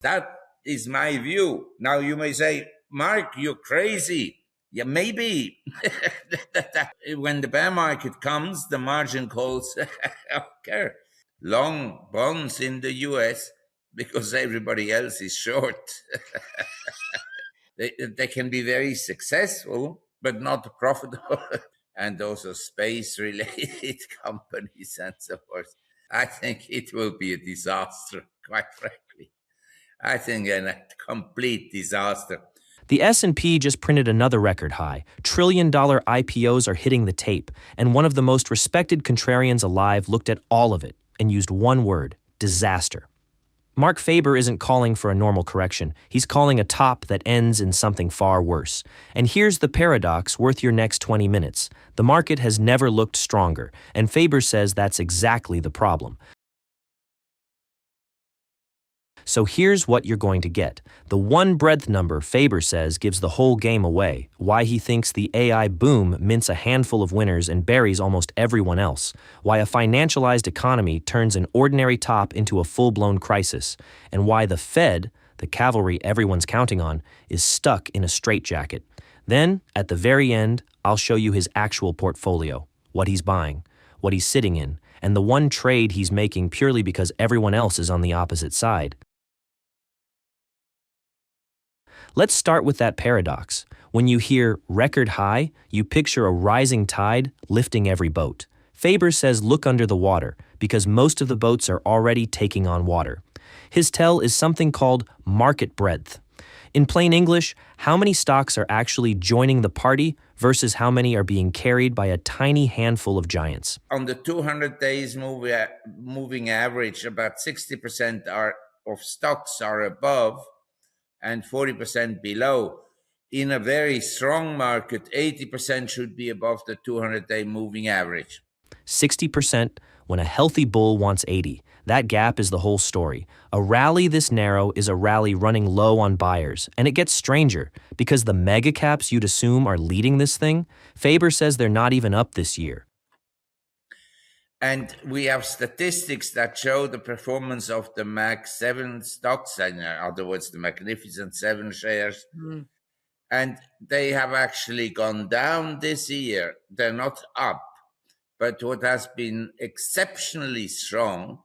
That is my view. Now you may say, Mark, you're crazy. Yeah, maybe. When the bear market comes, the margin calls occur. Long bonds in the US because everybody else is short. They can be very successful, but not profitable. And also space related companies and so forth. I think it will be a disaster, quite frankly. I think a complete disaster. The S&P just printed another record high. Trillion-dollar IPOs are hitting the tape, and one of the most respected contrarians alive looked at all of it and used one word: disaster. Marc Faber isn't calling for a normal correction. He's calling a top that ends in something far worse. And here's the paradox worth your next 20 minutes. The market has never looked stronger, and Faber says that's exactly the problem. So here's what you're going to get. The one breadth number Faber says gives the whole game away, why he thinks the AI boom mints a handful of winners and buries almost everyone else, why a financialized economy turns an ordinary top into a full-blown crisis, and why the Fed, the cavalry everyone's counting on, is stuck in a straitjacket. Then, at the very end, I'll show you his actual portfolio, what he's buying, what he's sitting in, and the one trade he's making purely because everyone else is on the opposite side. Let's start with that paradox. When you hear record high, you picture a rising tide lifting every boat. Faber says look under the water, because most of the boats are already taking on water. His tell is something called market breadth. In plain English, how many stocks are actually joining the party versus how many are being carried by a tiny handful of giants. On the 200 days moving average, about 60% of stocks are above and 40% below. In a very strong market, 80% should be above the 200-day moving average. 60% when a healthy bull wants 80. That gap is the whole story. A rally this narrow is a rally running low on buyers, and it gets stranger because the mega caps you'd assume are leading this thing, Faber says they're not even up this year. And we have statistics that show the performance of the Mag 7 stocks, in other words, the Magnificent 7 shares. And they have actually gone down this year. They're not up. But what has been exceptionally strong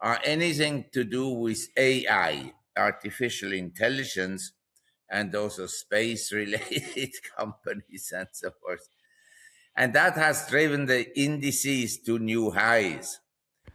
are anything to do with AI, artificial intelligence, and also space-related companies and so forth. And that has driven the indices to new highs.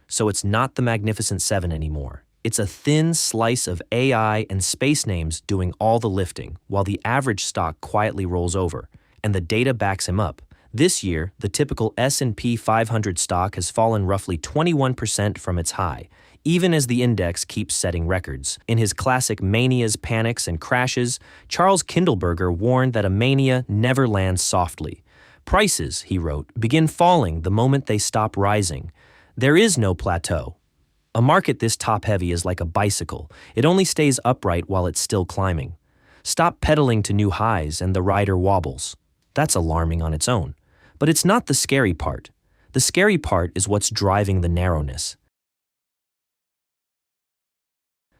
So it's not the Magnificent 7 anymore. It's a thin slice of AI and space names doing all the lifting, while the average stock quietly rolls over. And the data backs him up. This year, the typical S&P 500 stock has fallen roughly 21% from its high, even as the index keeps setting records. In his classic Manias, Panics, and Crashes, Charles Kindleberger warned that a mania never lands softly. Prices, he wrote, begin falling the moment they stop rising. There is no plateau. A market this top-heavy is like a bicycle. It only stays upright while it's still climbing. Stop pedaling to new highs and the rider wobbles. That's alarming on its own. But it's not the scary part. The scary part is what's driving the narrowness.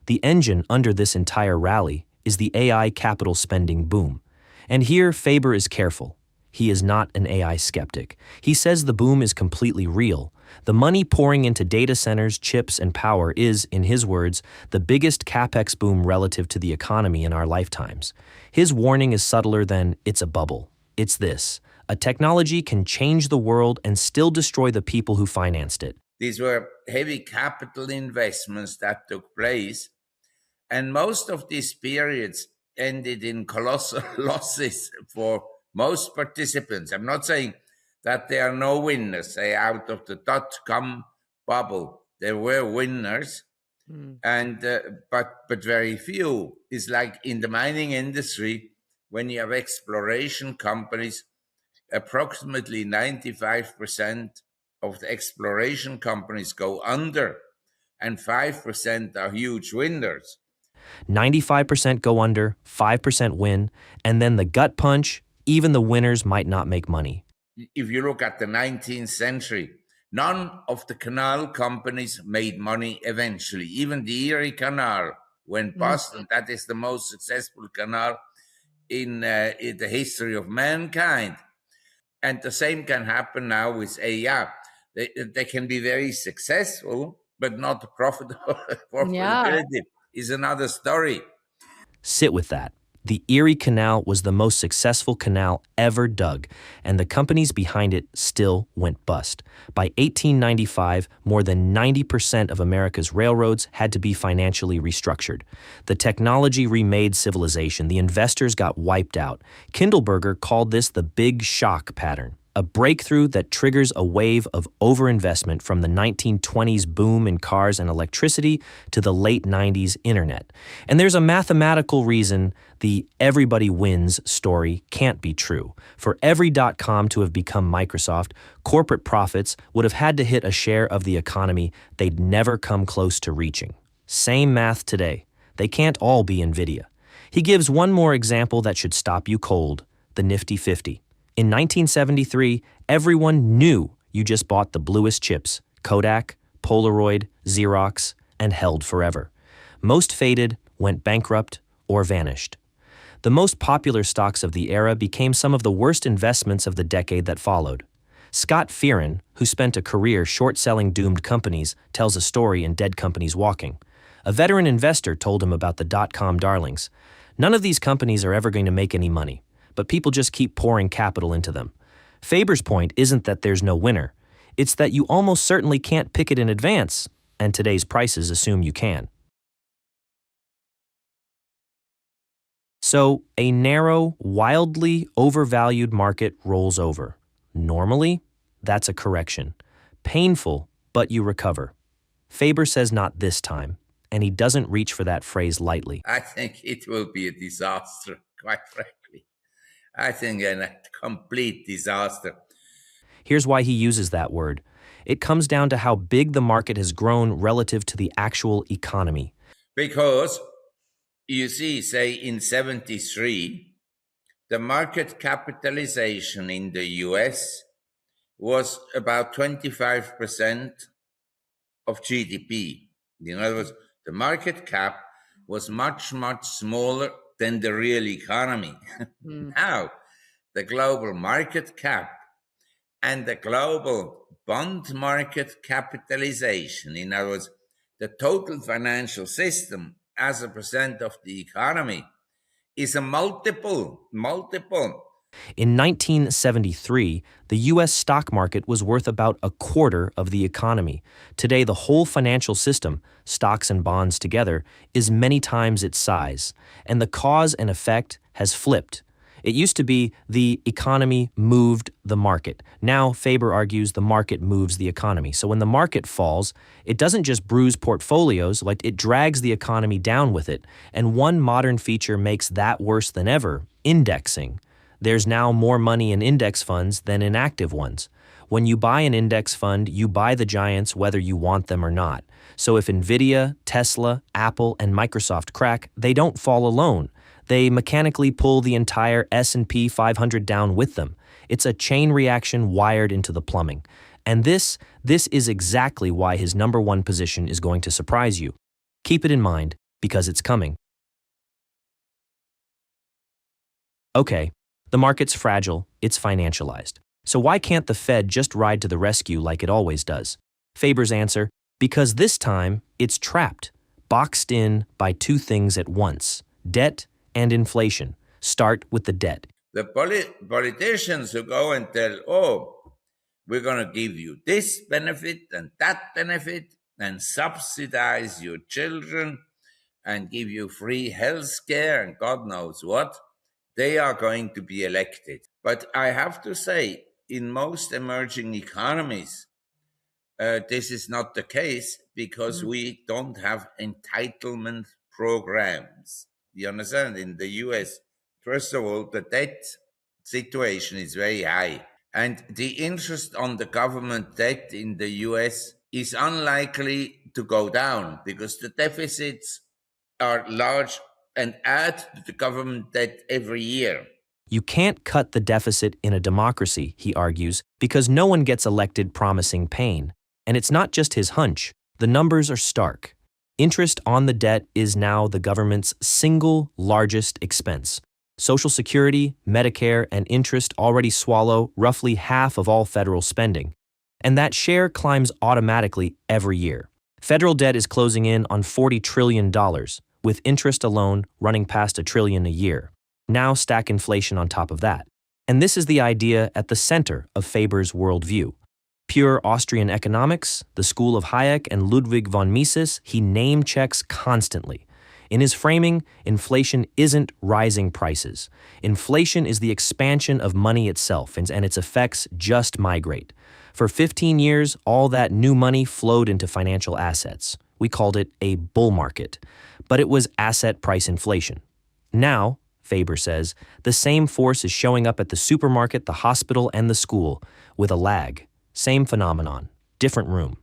The engine under this entire rally is the AI capital spending boom. And here Faber is careful. He is not an AI skeptic. He says the boom is completely real. The money pouring into data centers, chips, and power is, in his words, the biggest capex boom relative to the economy in our lifetimes. His warning is subtler than, it's a bubble. It's this: a technology can change the world and still destroy the people who financed it. These were heavy capital investments that took place, and most of these periods ended in colossal losses for most participants. I'm not saying that there are no winners. Say, out of the dot-com bubble, there were winners, and but very few. It's like in the mining industry, when you have exploration companies, approximately 95% of the exploration companies go under, and 5% are huge winners. 95% go under, 5% win, and then the gut punch, even the winners might not make money. If you look at the 19th century, none of the canal companies made money eventually. Even the Erie Canal went bust, and that is the most successful canal in the history of mankind. And the same can happen now with AI. They can be very successful, but not profitable. Profitability is another story. Sit with that. The Erie Canal was the most successful canal ever dug, and the companies behind it still went bust. By 1895, more than 90% of America's railroads had to be financially restructured. The technology remade civilization. The investors got wiped out. Kindleberger called this the Big Shock pattern, a breakthrough that triggers a wave of overinvestment from the 1920s boom in cars and electricity to the late 90s internet. And there's a mathematical reason the everybody wins story can't be true. For every .com to have become Microsoft, corporate profits would have had to hit a share of the economy they'd never come close to reaching. Same math today. They can't all be NVIDIA. He gives one more example that should stop you cold, the Nifty 50. In 1973, everyone knew you just bought the bluest chips, Kodak, Polaroid, Xerox, and held forever. Most faded, went bankrupt, or vanished. The most popular stocks of the era became some of the worst investments of the decade that followed. Scott Fearon, who spent a career short-selling doomed companies, tells a story in Dead Companies Walking. A veteran investor told him about the dot-com darlings. None of these companies are ever going to make any money, but people just keep pouring capital into them. Faber's point isn't that there's no winner. It's that you almost certainly can't pick it in advance, and today's prices assume you can. So, a narrow, wildly overvalued market rolls over. Normally, that's a correction. Painful, but you recover. Faber says not this time, and he doesn't reach for that phrase lightly. I think it will be a disaster, quite frankly. I think a complete disaster. Here's why he uses that word. It comes down to how big the market has grown relative to the actual economy. Because, you see, say in 73, the market capitalization in the US was about 25% of GDP. In other words, the market cap was much, much smaller than the real economy. Now, the global market cap and the global bond market capitalization, in other words, the total financial system as a percent of the economy, is a multiple. In 1973, the U.S. stock market was worth about a quarter of the economy. Today, the whole financial system, stocks and bonds together, is many times its size, and the cause and effect has flipped. It used to be the economy moved the market. Now, Faber argues the market moves the economy. So when the market falls, it doesn't just bruise portfolios, like it drags the economy down with it. And one modern feature makes that worse than ever: indexing. There's now more money in index funds than in active ones. When you buy an index fund, you buy the giants whether you want them or not. So if NVIDIA, Tesla, Apple, and Microsoft crack, they don't fall alone. They mechanically pull the entire S&P 500 down with them. It's a chain reaction wired into the plumbing. And this is exactly why his number one position is going to surprise you. Keep it in mind, because it's coming. Okay, the market's fragile, it's financialized. So why can't the Fed just ride to the rescue like it always does? Faber's answer: because this time it's trapped, boxed in by two things at once: debt and inflation. Start with the debt. The politicians who go and tell, oh, we're going to give you this benefit and that benefit and subsidize your children and give you free health care and God knows what, they are going to be elected. But I have to say, in most emerging economies, this is not the case because we don't have entitlement programs. You understand? In the US, first of all, the debt situation is very high. And the interest on the government debt in the US is unlikely to go down because the deficits are large and add to the government debt every year. You can't cut the deficit in a democracy, he argues, because no one gets elected promising pain. And it's not just his hunch. The numbers are stark. Interest on the debt is now the government's single largest expense. Social Security, Medicare, and interest already swallow roughly half of all federal spending, and that share climbs automatically every year. Federal debt is closing in on $40 trillion, with interest alone running past $1 trillion a year. Now stack inflation on top of that. And this is the idea at the center of Faber's worldview. Pure Austrian economics, the school of Hayek and Ludwig von Mises, he name-checks constantly. In his framing, inflation isn't rising prices. Inflation is the expansion of money itself, and its effects just migrate. For 15 years, all that new money flowed into financial assets. We called it a bull market, but it was asset price inflation. Now, Faber says, the same force is showing up at the supermarket, the hospital, and the school, with a lag. Same phenomenon, different room.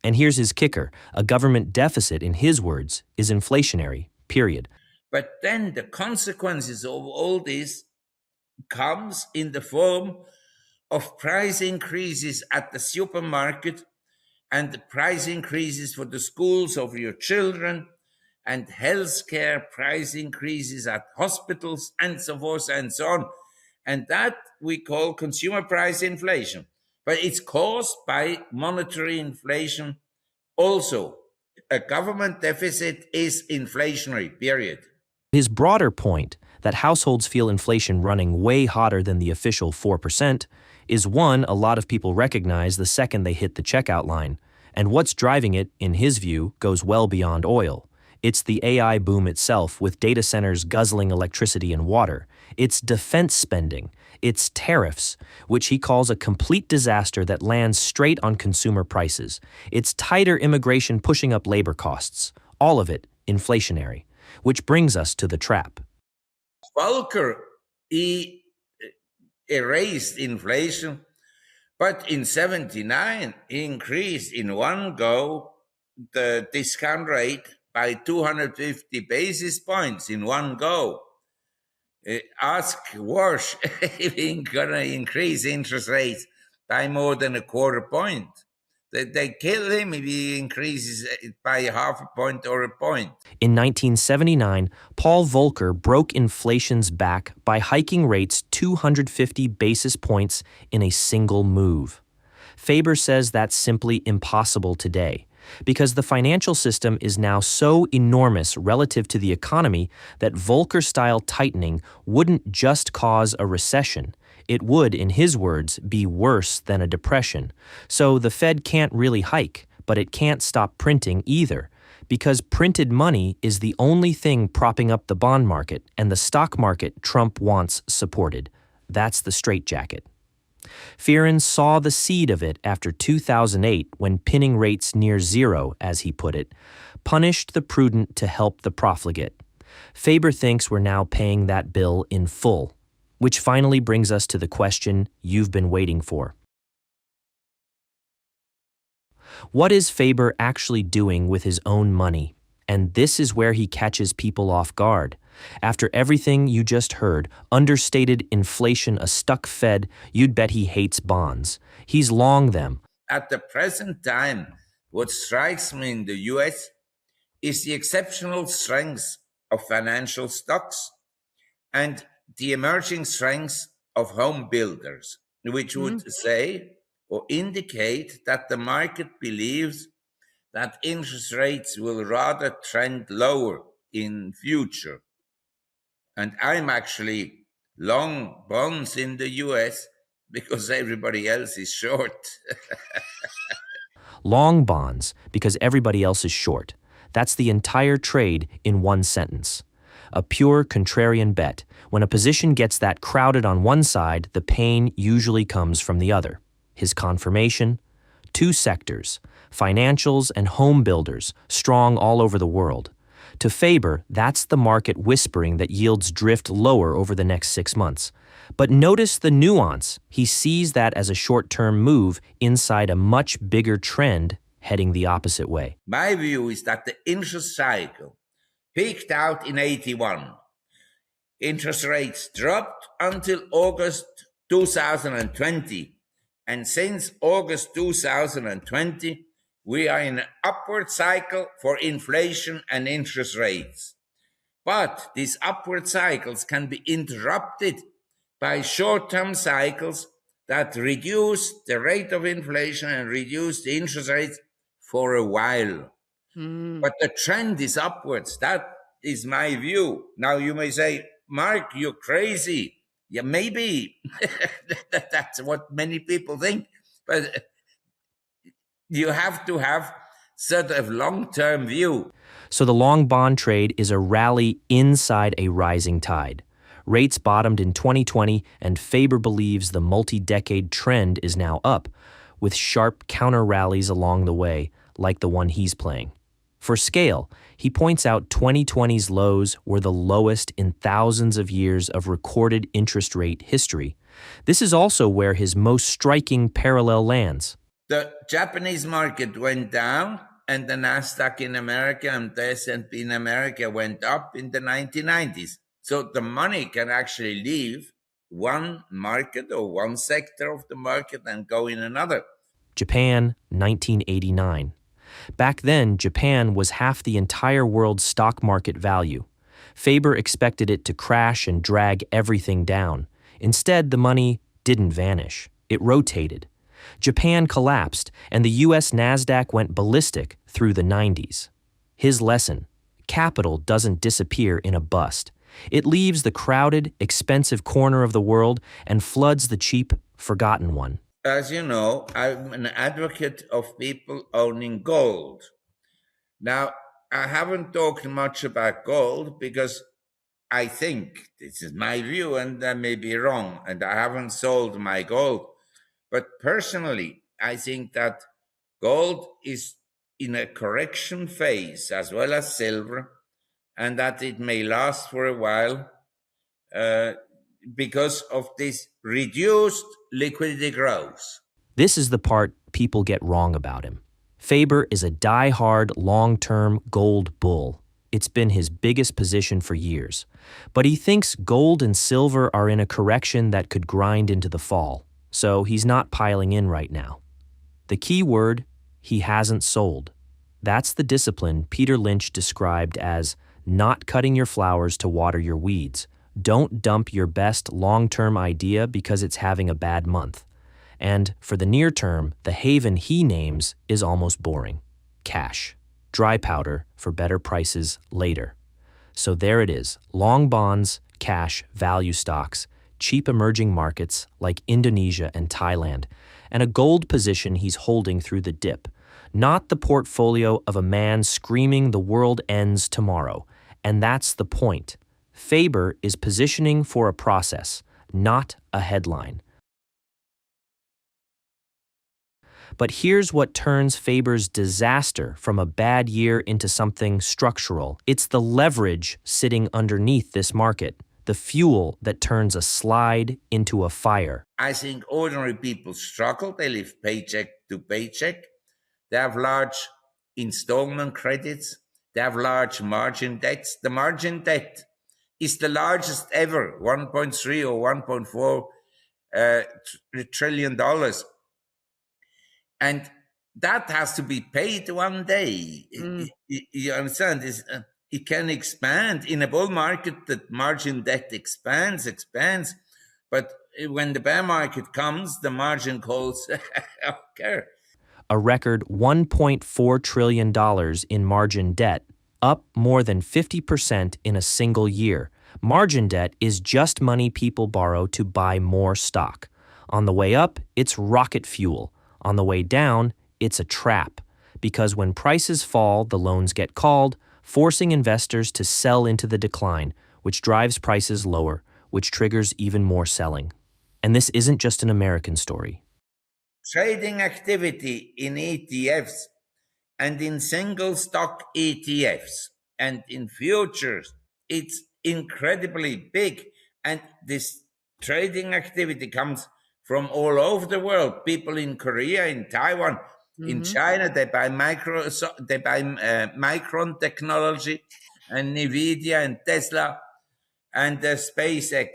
And here's his kicker. A government deficit, in his words, is inflationary, period. But then the consequences of all this comes in the form of price increases at the supermarket and the price increases for the schools of your children and healthcare price increases at hospitals and so forth and so on. And that we call consumer price inflation. But it's caused by monetary inflation also. A government deficit is inflationary, period. His broader point, that households feel inflation running way hotter than the official 4%, is one a lot of people recognize the second they hit the checkout line. And what's driving it, in his view, goes well beyond oil. It's the AI boom itself, with data centers guzzling electricity and water. It's defense spending. It's tariffs, which he calls a complete disaster that lands straight on consumer prices. It's tighter immigration pushing up labor costs. All of it inflationary. Which brings us to the trap. Volcker, he erased inflation, but in 79, he increased in one go the discount rate by 250 basis points in one go. Ask Walsh if he's going to increase interest rates by more than a quarter point. They kill him if he increases it by half a point or a point. In 1979, Paul Volcker broke inflation's back by hiking rates 250 basis points in a single move. Faber says that's simply impossible today, because the financial system is now so enormous relative to the economy that Volcker-style tightening wouldn't just cause a recession. It would, in his words, be worse than a depression. So the Fed can't really hike, but it can't stop printing either, because printed money is the only thing propping up the bond market and the stock market Trump wants supported. That's the straitjacket. Fearon saw the seed of it after 2008 when pinning rates near zero, as he put it, punished the prudent to help the profligate. Faber thinks we're now paying that bill in full, which finally brings us to the question you've been waiting for. What is Faber actually doing with his own money? And this is where he catches people off guard. After everything you just heard, understated inflation, a stuck Fed, you'd bet he hates bonds. He's long them. At the present time, what strikes me in the US is the exceptional strength of financial stocks and the emerging strength of home builders, which would say or indicate that the market believes that interest rates will rather trend lower in future. And I'm actually long bonds in the US because everybody else is short. Long bonds because everybody else is short. That's the entire trade in one sentence. A pure contrarian bet. When a position gets that crowded on one side, the pain usually comes from the other. His confirmation? Two sectors, financials and home builders, strong all over the world. To Faber, that's the market whispering that yields drift lower over the next 6 months. But notice the nuance. He sees that as a short-term move inside a much bigger trend heading the opposite way. My view is that the interest cycle peaked out in 81. Interest rates dropped until August 2020. And since August 2020, we are in an upward cycle for inflation and interest rates. But these upward cycles can be interrupted by short-term cycles that reduce the rate of inflation and reduce the interest rates for a while. But the trend is upwards. That is my view. Now you may say, Mark, you're crazy. Yeah, maybe that's what many people think. But you have to have sort of long-term view. So the long bond trade is a rally inside a rising tide. Rates bottomed in 2020, and Faber believes the multi-decade trend is now up, with sharp counter rallies along the way, like the one he's playing. For scale, he points out 2020's lows were the lowest in thousands of years of recorded interest rate history. This is also where his most striking parallel lands. The Japanese market went down, and the Nasdaq in America and the S&P in America went up in the 1990s. So the money can actually leave one market or one sector of the market and go in another. Japan, 1989. Back then, Japan was half the entire world's stock market value. Faber expected it to crash and drag everything down. Instead, the money didn't vanish. It rotated. Japan collapsed, and the U.S. Nasdaq went ballistic through the 90s. His lesson: capital doesn't disappear in a bust. It leaves the crowded, expensive corner of the world and floods the cheap, forgotten one. As you know, I'm an advocate of people owning gold. Now, I haven't talked much about gold because I think, this is my view and I may be wrong, and I haven't sold my gold. But personally, I think that gold is in a correction phase as well as silver, and that it may last for a while because of this reduced liquidity growth. This is the part people get wrong about him. Faber is a die-hard, long-term gold bull. It's been his biggest position for years. But he thinks gold and silver are in a correction that could grind into the fall, so he's not piling in right now. The key word: he hasn't sold. That's the discipline Peter Lynch described as not cutting your flowers to water your weeds. Don't dump your best long-term idea because it's having a bad month. And for the near term, the haven he names is almost boring: cash. Dry powder for better prices later. So there it is: long bonds, cash, value stocks, cheap emerging markets like Indonesia and Thailand, and a gold position he's holding through the dip. Not the portfolio of a man screaming the world ends tomorrow. And that's the point. Faber is positioning for a process, not a headline. But here's what turns Faber's disaster from a bad year into something structural. It's the leverage sitting underneath this market, the fuel that turns a slide into a fire. I think ordinary people struggle. They live paycheck to paycheck. They have large installment credits. They have large margin debts. The margin debt is the largest ever, 1.3 or 1.4 trillion dollars. And that has to be paid one day. You understand? It can expand. In a bull market, the margin debt expands. But when the bear market comes, the margin calls, okay. A record $1.4 trillion in margin debt, up more than 50% in a single year. Margin debt is just money people borrow to buy more stock. On the way up, it's rocket fuel. On the way down, it's a trap. Because when prices fall, the loans get called, forcing investors to sell into the decline, which drives prices lower, which triggers even more selling. And this isn't just an American story. Trading activity in ETFs and in single stock ETFs and in futures, it's incredibly big. And this trading activity comes from all over the world. People in Korea, in Taiwan, in China, they buy Micron technology and Nvidia and Tesla and SpaceX.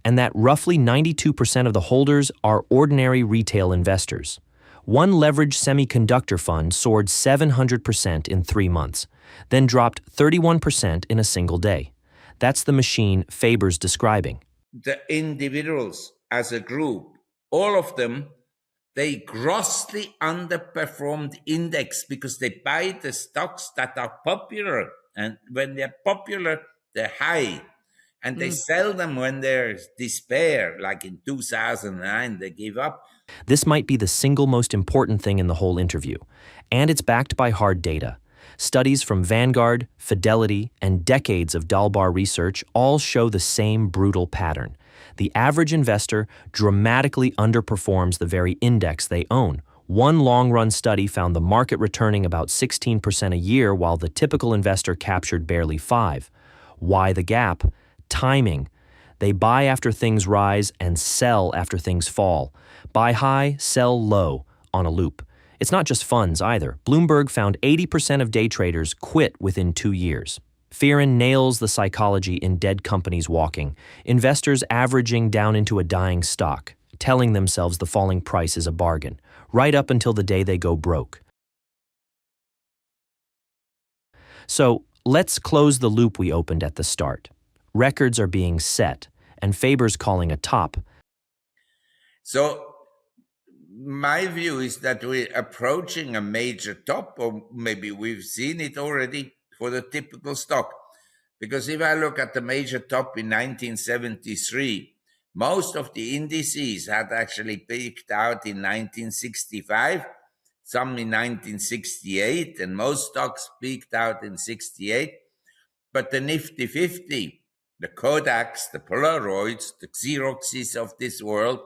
And that roughly 92% of the holders are ordinary retail investors. One leveraged semiconductor fund soared 700% in 3 months, then dropped 31% in a single day. That's the machine Faber's describing. The individuals as a group, all of them, they grossly underperformed index because they buy the stocks that are popular. And when they're popular, they're high. And they sell them when there's despair, like in 2009, they give up. This might be the single most important thing in the whole interview, and it's backed by hard data. Studies from Vanguard, Fidelity, and decades of Dalbar research all show the same brutal pattern. The average investor dramatically underperforms the very index they own. One long-run study found the market returning about 16% a year while the typical investor captured barely 5%. Why the gap? Timing. They buy after things rise and sell after things fall. Buy high, sell low, on a loop. It's not just funds either. Bloomberg found 80% of day traders quit within 2 years. Fearon nails the psychology in Dead Companies Walking, investors averaging down into a dying stock, telling themselves the falling price is a bargain, right up until the day they go broke. So, let's close the loop we opened at the start. Records are being set, and Faber's calling a top. So my view is that we're approaching a major top, or maybe we've seen it already for the typical stock. Because if I look at the major top in 1973, most of the indices had actually peaked out in 1965, some in 1968, and most stocks peaked out in 68. But the Nifty 50, the Kodaks, the Polaroids, the Xeroxes of this world,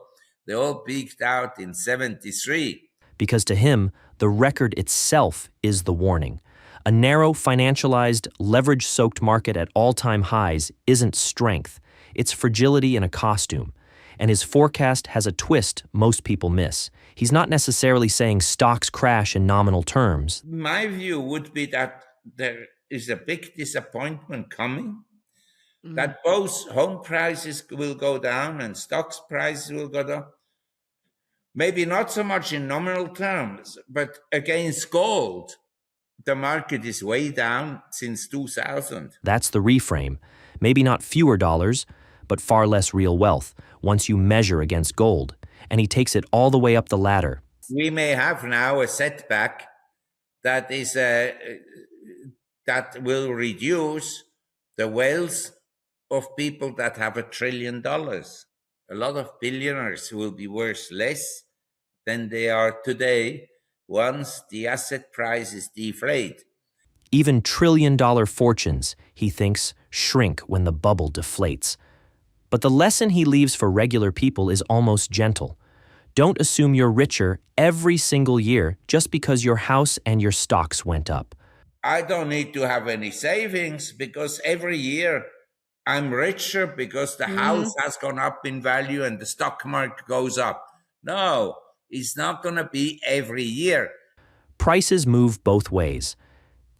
they all peaked out in 73. Because to him, the record itself is the warning. A narrow, financialized, leverage-soaked market at all-time highs isn't strength. It's fragility in a costume. And his forecast has a twist most people miss. He's not necessarily saying stocks crash in nominal terms. My view would be that there is a big disappointment coming, that both home prices will go down and stocks prices will go down. Maybe not so much in nominal terms, but against gold, the market is way down since 2000. That's the reframe. Maybe not fewer dollars, but far less real wealth once you measure against gold. And he takes it all the way up the ladder. We may have now a setback that is that will reduce the wealth of people that have $1 trillion. A lot of billionaires will be worth less than they are today once the asset prices deflate. Even trillion-dollar fortunes, he thinks, shrink when the bubble deflates. But the lesson he leaves for regular people is almost gentle. Don't assume you're richer every single year just because your house and your stocks went up. I don't need to have any savings because every year I'm richer because the house has gone up in value and the stock market goes up. No, it's not going to be every year. Prices move both ways.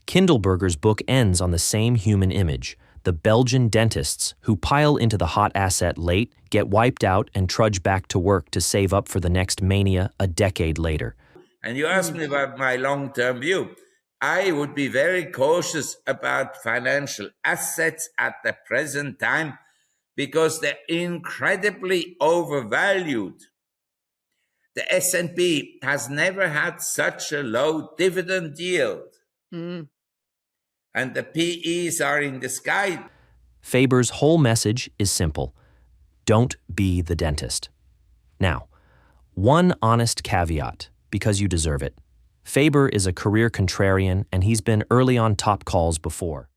Kindleberger's book ends on the same human image. The Belgian dentists who pile into the hot asset late, get wiped out, and trudge back to work to save up for the next mania a decade later. And you asked me about my long-term view. I would be very cautious about financial assets at the present time because they're incredibly overvalued. The S&P has never had such a low dividend yield. And the PEs are in the sky. Faber's whole message is simple. Don't be the dentist. Now, one honest caveat, because you deserve it. Faber is a career contrarian, and he's been early on top calls before.